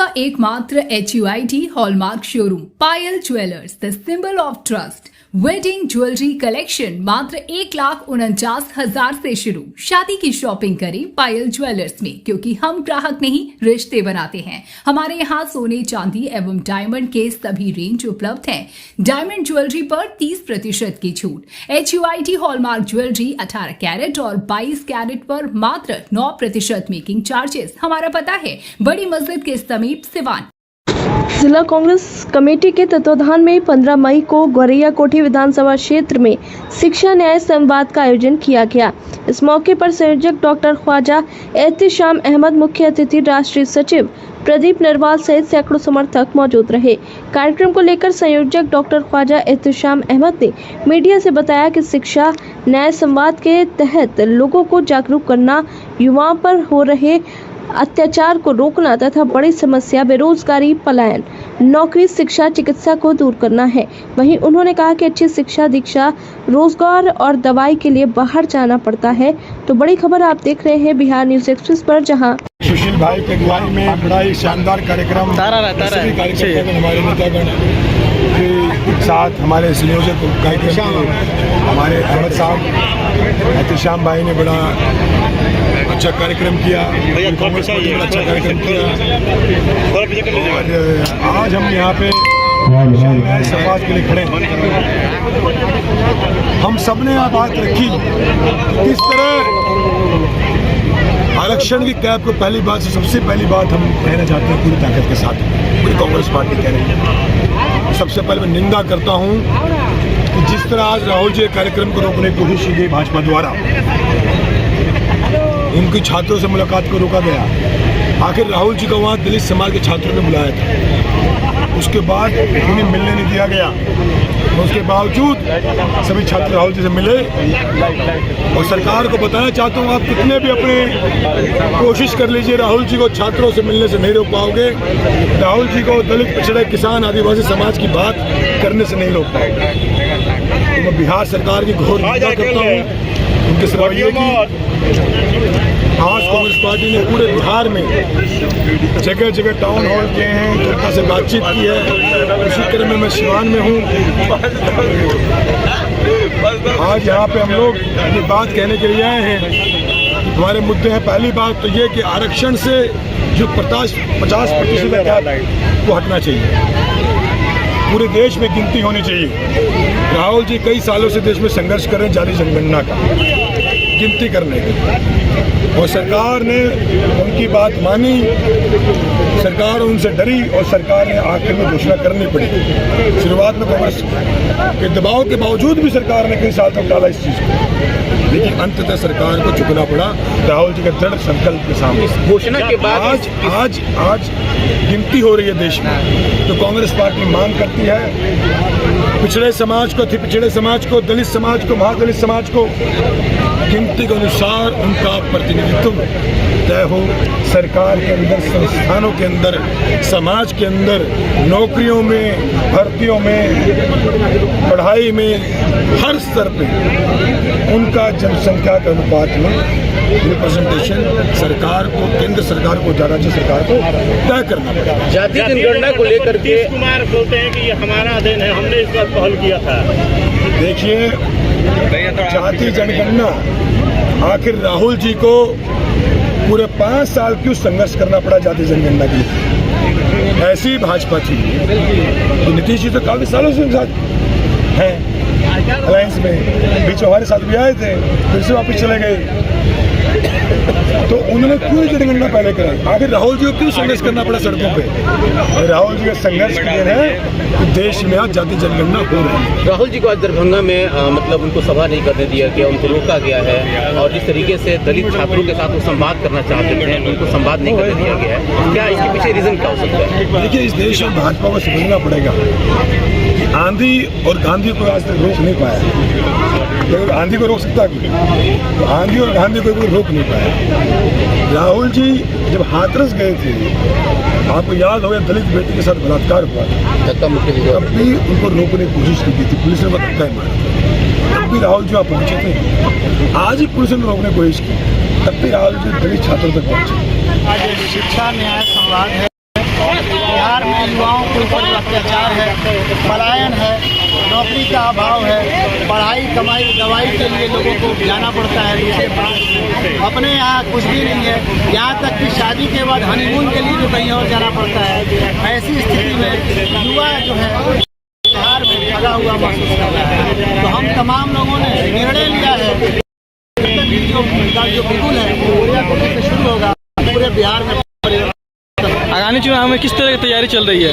का एकमात्र HUID hallmark showroom Payal jewellers, the symbol of trust. Wedding jewellery collection मात्र 1,49,000 से शुरू। शादी की शॉपिंग करें पायल ज्वेलर्स में, क्योंकि हम ग्राहक नहीं रिश्ते बनाते हैं। हमारे यहाँ सोने चांदी एवं डायमंड के सभी रेंज उपलब्ध हैं। डायमंड ज्वेलरी पर 30% की छूट। HUID हॉलमार्क ज्वेलरी 18 कैरेट और 22 कैरेट पर मात्र 9% मेकिंग चार्जेस। हमारा पता है बड़ी मस्जिद के समीप, सिवान। जिला कांग्रेस कमेटी के तत्वाधान में 15 मई को गौरैया कोठी विधानसभा क्षेत्र में शिक्षा न्याय संवाद का आयोजन किया गया। इस मौके पर संयोजक डॉक्टर ख्वाजा एहतिशाम अहमद, मुख्य अतिथि राष्ट्रीय सचिव प्रदीप नरवाल सहित सैकड़ों समर्थक मौजूद रहे। कार्यक्रम को लेकर संयोजक डॉक्टर ख्वाजा एहतिशाम अहमद ने मीडिया से बताया कि शिक्षा न्याय संवाद के तहत लोगों को जागरूक करना, युवाओं पर हो रहे अत्याचार को रोकना तथा बड़ी समस्या बेरोजगारी, पलायन, नौकरी, शिक्षा, चिकित्सा को दूर करना है। वहीं उन्होंने कहा कि अच्छी शिक्षा, दीक्षा, रोजगार और दवाई के लिए बाहर जाना पड़ता है। तो बड़ी खबर आप देख रहे हैं बिहार न्यूज एक्सप्रेस पर, जहां सुशील भाई के अगुवाई में बड़ा ही शानदार कार्यक्रम हमारे नेतागण के साथ हमारे संयोजक कार्यक्रम हमारे अहमद साहब एहतिशाम भाई ने बड़ा अच्छा कार्यक्रम किया, कांग्रेस पार्टी ने अच्छा कार्यक्रम किया। और आज हम यहाँ पे समाज के लिए खड़े हैं। हम सब ने यहाँ बात रखी किस तरह आरक्षण की कैब को पहली बात से सबसे पहली बात हम कहना चाहते हैं पूरी ताकत के साथ, पूरी कांग्रेस पार्टी कह रही है। सबसे पहले मैं निंदा करता हूँ कि जिस तरह आज राहुल जी कार्यक्रम को रोकने की कोशिश की गई भाजपा द्वारा, उनकी छात्रों से मुलाकात को रोका गया। आखिर राहुल जी को वहाँ दलित समाज के छात्रों ने बुलाया था, उसके बाद उन्हें मिलने नहीं दिया गया। उसके बावजूद सभी छात्र राहुल जी से मिले और सरकार को बताना चाहता हूँ, आप कितने भी अपने कोशिश कर लीजिए, राहुल जी को छात्रों से मिलने से नहीं रोक पाओगे। राहुल जी को दलित, पिछड़े, किसान, आदिवासी समाज की बात करने से नहीं रोक पाओगे। तो मैं बिहार सरकार की घोर निंदा करता हूँ उनके रवैये की। आज कांग्रेस पार्टी ने पूरे बिहार में जगह जगह टाउन हॉल किए हैं, जनता से बातचीत की है। उसी क्रम में मैं सिवान में हूँ। आज यहाँ पे हम लोग ये बात कहने के लिए आए हैं। हमारे मुद्दे हैं, पहली बात तो ये कि आरक्षण से जो 50% वो हटना चाहिए। पूरे देश में गिनती होनी चाहिए। राहुल जी कई सालों से देश में संघर्ष कर रहे हैं जाति जनगणना का, गिनती करने की, और सरकार ने उनकी बात मानी। सरकार उनसे डरी और सरकार ने आखिर में घोषणा करनी पड़ी। शुरुआत में कांग्रेस के दबाव के बावजूद भी सरकार ने कई साल तक डाला इस चीज़ को, लेकिन अंततः सरकार को झुकना पड़ा राहुल जी के दृढ़ संकल्प के सामने। घोषणा के बाद आज गिनती हो रही है देश में, तो कांग्रेस पार्टी मांग करती है पिछड़े समाज को, दलित समाज को, महादलित समाज को गिनती के अनुसार उनका प्रतिनिधित्व तय हो। सरकार के अंदर, संस्थानों के अंदर, समाज के अंदर, नौकरियों में, भर्तियों में, पढ़ाई में, हर स्तर पे उनका जनसंख्या के अनुपात में रिप्रेजेंटेशन सरकार को, केंद्र सरकार को, राज्य सरकार को तय करना पड़ेगा। जाति जनगणना को लेकर के कुमार बोलते हैं कि ये हमारा अध्ययन है, हमने इस पर पहल किया था। देखिए, जाति जनगणना, आखिर राहुल जी को पूरे 5 साल क्यों संघर्ष करना पड़ा जाति जनगणना के लिए? ऐसी भाजपा थी, नीतीश जी तो काफी सालों से साथ हैं अलायंस में, बीच हमारे साथ भी आए थे, फिर से वापस चले गए। तो उन्होंने क्यों जनगणना पहले कराई? आखिर राहुल जी को क्यों संघर्ष करना पड़ा सड़कों पे? राहुल जी का संघर्ष के लिए है कि देश में आज जाति जनगणना हो रही है। राहुल जी को आज दरभंगा में मतलब उनको सभा नहीं करने दिया गया, उनको रोका गया है, और जिस तरीके से दलित छात्रों के साथ वो संवाद करना चाहते थे, उनको संवाद नहीं करने दिया गया है। क्या इसके पीछे रीजन क्या हो सकता है? देखिए, इस देश में भाजपा को समझना पड़ेगा कि आंधी और गांधी को आज तक रोक नहीं पाया। आंधी को रोक सकता है, तो आंधी और गांधी को रोक नहीं पाया। राहुल जी जब हाथरस गए थे, आपको याद होगा दलित बेटी के साथ बलात्कार हुआ था, तब भी उनको रोकने की कोशिश की थी, पुलिस ने धक्का मारा, तब भी राहुल जी वहाँ पहुँचे थे। आज ही पुलिस ने रोकने की कोशिश की, तब भी राहुल जी दलित छात्रों तक पहुँचे। आज शिक्षा न्याय संवाद है, बिहार में युवाओं के ऊपर जो अत्याचार है, पलायन है, नौकरी का अभाव है, पढ़ाई कमाई दवाई के लिए लोगों को जाना पड़ता है दूसरे पास। अपने यहाँ कुछ भी नहीं है, यहाँ तक कि शादी के बाद हनीमून के लिए भी कहीं और जाना पड़ता है। ऐसी स्थिति में युवा जो है बिहार में फंसा हुआ महसूस कर रहा है। तो हम तमाम लोगों ने निर्णय लिया है जो बिल्कुल है गोरिया कोठी से शुरू होगा, पूरे बिहार में। आगामी चुनाव में किस तरह की तैयारी चल रही है?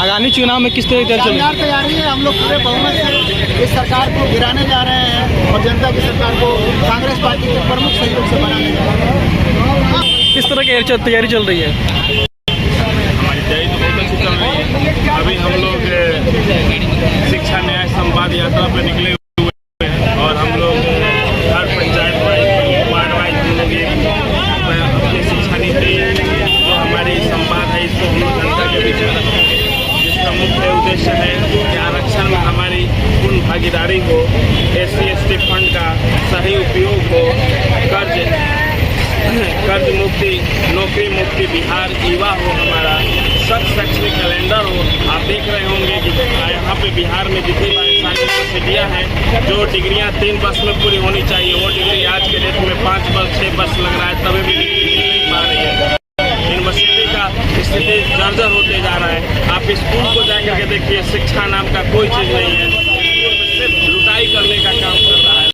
आगामी चुनाव में किस तरह की तैयारी चल रही है? शानदार तैयारी है। हम लोग पूरे बहुमत से इस सरकार को गिराने जा रहे हैं और जनता की सरकार को कांग्रेस पार्टी के प्रमुख सहयोग से बनाने जा रहे हैं। किस तरह की तैयारी चल रही है? हमारी तैयारी तो बहुत अच्छी चल रही है। अभी हम लोग शिक्षा न्याय संवाद यात्रा पर निकले हुए हैं और हम लोग हर पंचायत वाइज वार्ड वाइज अपनी शिक्षा नीति जो हमारी संवाद है इसको हम लोग जनता के बीच में रखेंगे, जिसका मुख्य उद्देश्य है कि आरक्षण में हमारी पूर्ण भागीदारी हो, SC/ST फंड का सही उपयोग हो, कर्ज मुक्ति, नौकरी मुक्ति बिहार युवा हो, हमारा सब शैक्षणिक कैलेंडर हो। आप देख रहे होंगे कि यहाँ पे बिहार में जितनी सारी यूनिवर्सिटियाँ हैं, जो डिग्रियाँ 3 वर्ष में पूरी होनी चाहिए, वो डिग्री आज के डेट में 5 वर्ष 6 वर्ष लग रहा है, तभी भी डिग्री मिल नहीं पा रही है। यूनिवर्सिटी का स्थिति जर्जर होते जा रहा है। आप स्कूल को जाकर के देखिए, शिक्षा नाम का कोई चीज़ नहीं है, स्कूल में सिर्फ लुटाई करने का काम कर रहा है।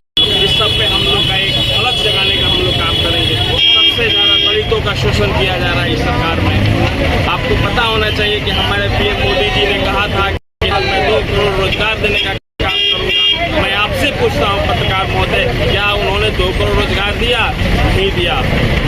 इस सब पे हम लोग का एक अलग जगाने का हम लोग काम करेंगे। सबसे ज़्यादा दलितों का शोषण किया जा रहा है इस सरकार में। आपको पता होना चाहिए कि हमारे PM मोदी जी ने कहा था कि मैं 2 करोड़ रोजगार देने का काम करूँगा। मैं आपसे पूछता हूँ पत्रकार महोदय, क्या उन्होंने 2 करोड़ रोजगार दिया? नहीं दिया।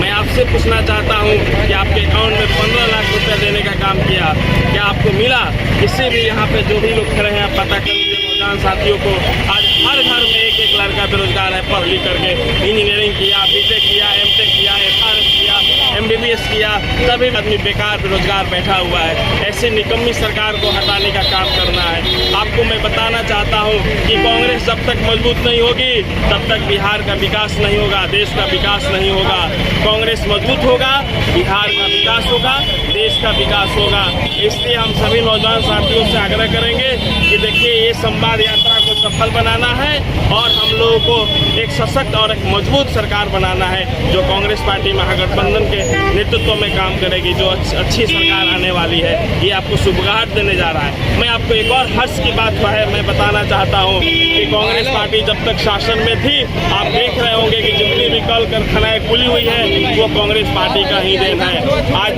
मैं आपसे पूछना चाहता हूँ कि आपके अकाउंट में 15 लाख रुपया देने का काम किया, क्या आपको मिला? इससे भी यहाँ पे जो भी लोग खड़े हैं, पता कर लीजिए नौजवान साथियों को, आज हर घर में एक लड़का बेरोजगार है। पढ़ लिख करके इंजीनियरिंग किया, BTech किया, MTech किया, FRS किया, MBBS किया, तभी आदमी बेकार बेरोजगार बैठा हुआ है। ऐसे निकम्मी सरकार को हटाने का काम करना है। आपको मैं बताना चाहता हूँ कि कांग्रेस जब तक मजबूत नहीं होगी तब तक बिहार का विकास नहीं होगा, देश का विकास नहीं होगा। कांग्रेस मजबूत होगा, बिहार का विकास होगा, देश का विकास होगा। इसलिए हम सभी नौजवान साथियों से आग्रह करेंगे कि देखिए, ये संवाद यात्रा को सफल बनाना है और हम लोगों को एक सशक्त और एक मजबूत सरकार बनाना है, जो कांग्रेस पार्टी महागठबंधन के नेतृत्व में काम करेगी, जो अच्छी सरकार आने वाली है। ये आपको शुभगाहट देने जा रहा है। मैं आपको एक और हर्ष की बात है मैं बताना चाहता हूँ कि कांग्रेस पार्टी जब तक शासन में थी, आप देख रहे होंगे कि जितनी भी कल कारखानाएं खुली हुई है वो कांग्रेस पार्टी का ही देन है। आज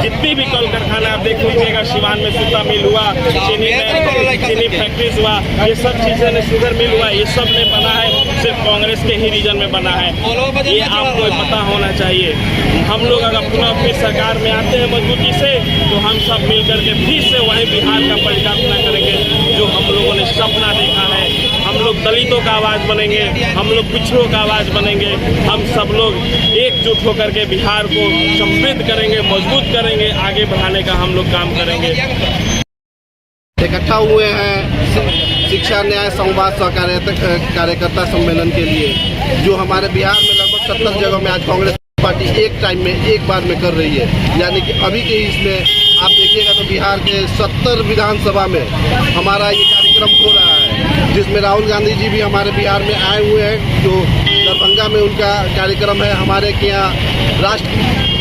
जितनी भी कल कारखाना आप देख लीजिएगा, सिवान में सूता मिल हुआ, चीनी फैक्ट्रीज हुआ, ये सब चीजें ने, शुगर मिल हुआ, ये सब ने बना है सिर्फ कांग्रेस के ही रीजन में बना है। ये आपको पता होना चाहिए। हम लोग अगर पुनः फिर सरकार में आते हैं मजबूती से, तो हम सब मिल करके फिर से वही बिहार का परिकल्पना करेंगे जो हम लोगों ने सपना देखा है। हम लोग दलितों का आवाज़ बनेंगे, हम लोग पिछड़ों का आवाज़ बनेंगे, हम सब लोग एकजुट होकर के बिहार को समृद्ध करेंगे, मजबूत करेंगे, आगे बढ़ाने का हम लोग काम करेंगे। इकट्ठा हुए हैं शिक्षा न्याय संवाद कार्यकर्ता सम्मेलन के लिए, जो हमारे बिहार में लगभग 70 जगहों में आज कांग्रेस पार्टी एक टाइम में एक बार में कर रही है। यानी कि अभी के इसमें आप देखिएगा तो बिहार के 70 विधानसभा में हमारा ये कार्यक्रम हो रहा है, जिसमें राहुल गांधी जी भी हमारे बिहार में आए हुए हैं, जो दरभंगा में उनका कार्यक्रम है। हमारे के यहाँ राष्ट्र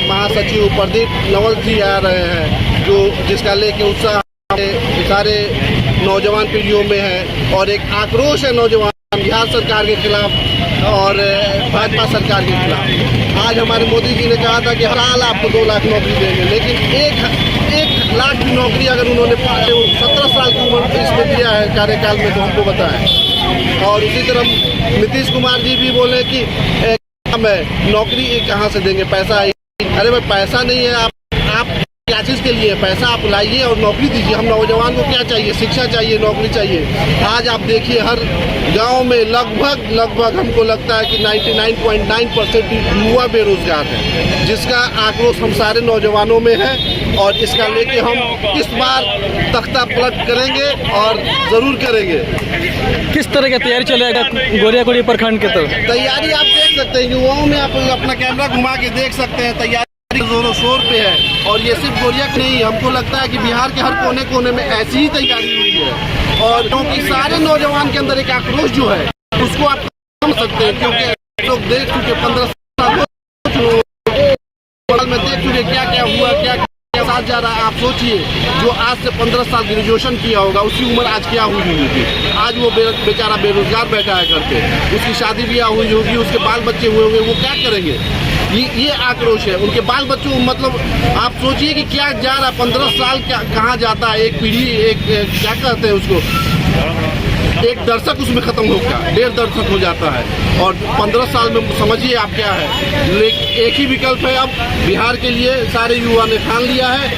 महासचिव प्रदीप नवल जी आ रहे हैं, जो जिसका लेके उत्साह सारे नौजवान पीढ़ियों में है और एक आक्रोश है नौजवान बिहार सरकार के खिलाफ और भाजपा सरकार के खिलाफ। आज हमारे मोदी जी ने कहा था कि हर साल आपको 2 लाख नौकरी देंगे, लेकिन एक लाख की नौकरी अगर उन्होंने 17 साल की उम्र इसमें दिया है कार्यकाल में, तो हमको बताएं। और उसी तरह नीतीश कुमार जी भी बोले कि नौकरी कहाँ से देंगे, पैसा। अरे भाई, पैसा नहीं है, आप क्या चीज़ के लिए पैसा आप लाइए और नौकरी दीजिए। हम नौजवान को क्या चाहिए? शिक्षा चाहिए, नौकरी चाहिए। आज आप देखिए हर गांव में लगभग हमको लगता है कि 99.9% युवा बेरोजगार है, जिसका आक्रोश हम सारे नौजवानों में है और इसका लेके हम इस बार तख्ता पलट करेंगे और ज़रूर करेंगे। किस तरह की तैयारी चलेगा गोरिया कोठी प्रखंड के तरफ? तैयारी आप देख सकते हैं, युवाओं में आप अपना कैमरा घुमा के देख सकते हैं, तैयारी जोरों शोर पे है। और ये सिर्फ गोरिया की नहीं, हमको लगता है कि बिहार के हर कोने कोने में ऐसी ही तैयारी हुई है। और क्योंकि सारे नौजवान के अंदर एक आक्रोश जो है उसको आप समझ सकते हैं, क्योंकि लोग देख चुके 15 साल में देख चुके क्या क्या हुआ, क्या क्या साथ जा रहा है। आप सोचिए जो आज से 15 साल ग्रेजुएशन किया होगा उसकी उम्र आज क्या हुई होगी। आज वो बेचारा बेरोजगार बैठा है घर पे, उसकी शादी ब्याह हुई होगी, उसके बाल बच्चे हुए होंगे, वो क्या करेंगे। ये आक्रोश है उनके बाल बच्चों। मतलब आप सोचिए कि क्या जा रहा है 15 साल, क्या कहाँ जाता है एक पीढ़ी, एक क्या कहते हैं उसको, एक दर्शक उसमें खत्म होगा, 1.5 दर्शक हो जाता है। और 15 साल में समझिए आप क्या है। लेकिन एक ही विकल्प है अब बिहार के लिए, सारे युवा ने ठान लिया है,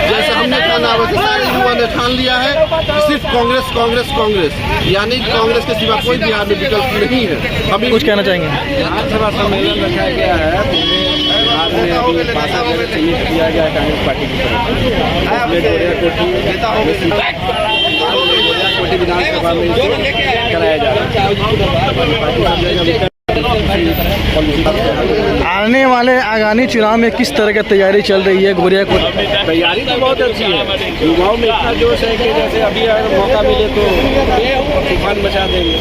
जैसे हमने ठाना वैसे सारे युवा ने ठान लिया है, सिर्फ कांग्रेस कांग्रेस कांग्रेस, यानी कांग्रेस के सिवा कोई बिहार में विकल्प नहीं है। अभी कुछ कहना चाहेंगे? विधानसभा सम्मेलन रखा गया है, बिहार में अभी 5 जगह चिन्हित किया गया है कांग्रेस पार्टी की कोटी विधानसभा में कराया जा रहा है। आने वाले आगामी चुनाव में किस तरह की तैयारी चल रही है गोरिया कोट? तैयारी तो बहुत अच्छी है, युवाओं में इतना जोश है कि जैसे अभी अगर मौका मिले तो तूफान मचा देंगे।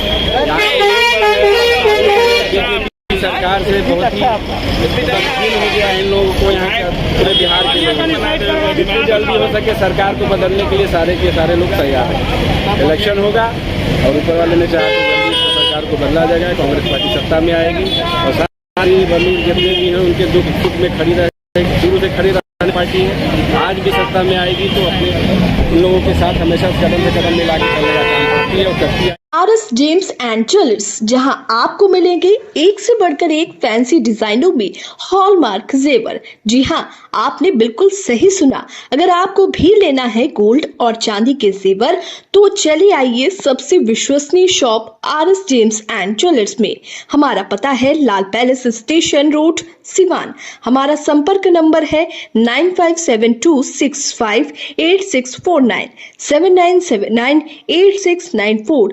सरकार से बहुत ही तस्कीन हो गया इन लोगों को, यहाँ के पूरे बिहार के लोग जितनी जल्दी हो सके सरकार को बदलने के लिए सारे के सारे लोग तैयार हैं। इलेक्शन होगा और ऊपर वाले ने चाहा तो जल्दी सरकार को बदला जाएगा, कांग्रेस पार्टी सत्ता में आएगी और सारी बनी जितने भी हैं उनके दुख सुख में खड़ी रहेगी। शुरू से खड़ी रहने पार्टी है, आज भी सत्ता में आएगी तो अपने उन लोगों के साथ हमेशा कदम से कदम मिला के चलने का काम करती है और करती है। आरएस जेम्स एंड ज्वेलर्स, जहां आपको मिलेंगे एक से बढ़कर एक फैंसी डिजाइनों में हॉलमार्क जेवर। जी हां, आपने बिल्कुल सही सुना। अगर आपको भी लेना है गोल्ड और चांदी के जेवर तो चले आइए सबसे विश्वसनीय shop RS James and jewellers में। हमारा पता है लाल पैलेस स्टेशन रोड, सिवान। हमारा संपर्क नंबर है 9572658649 79798694।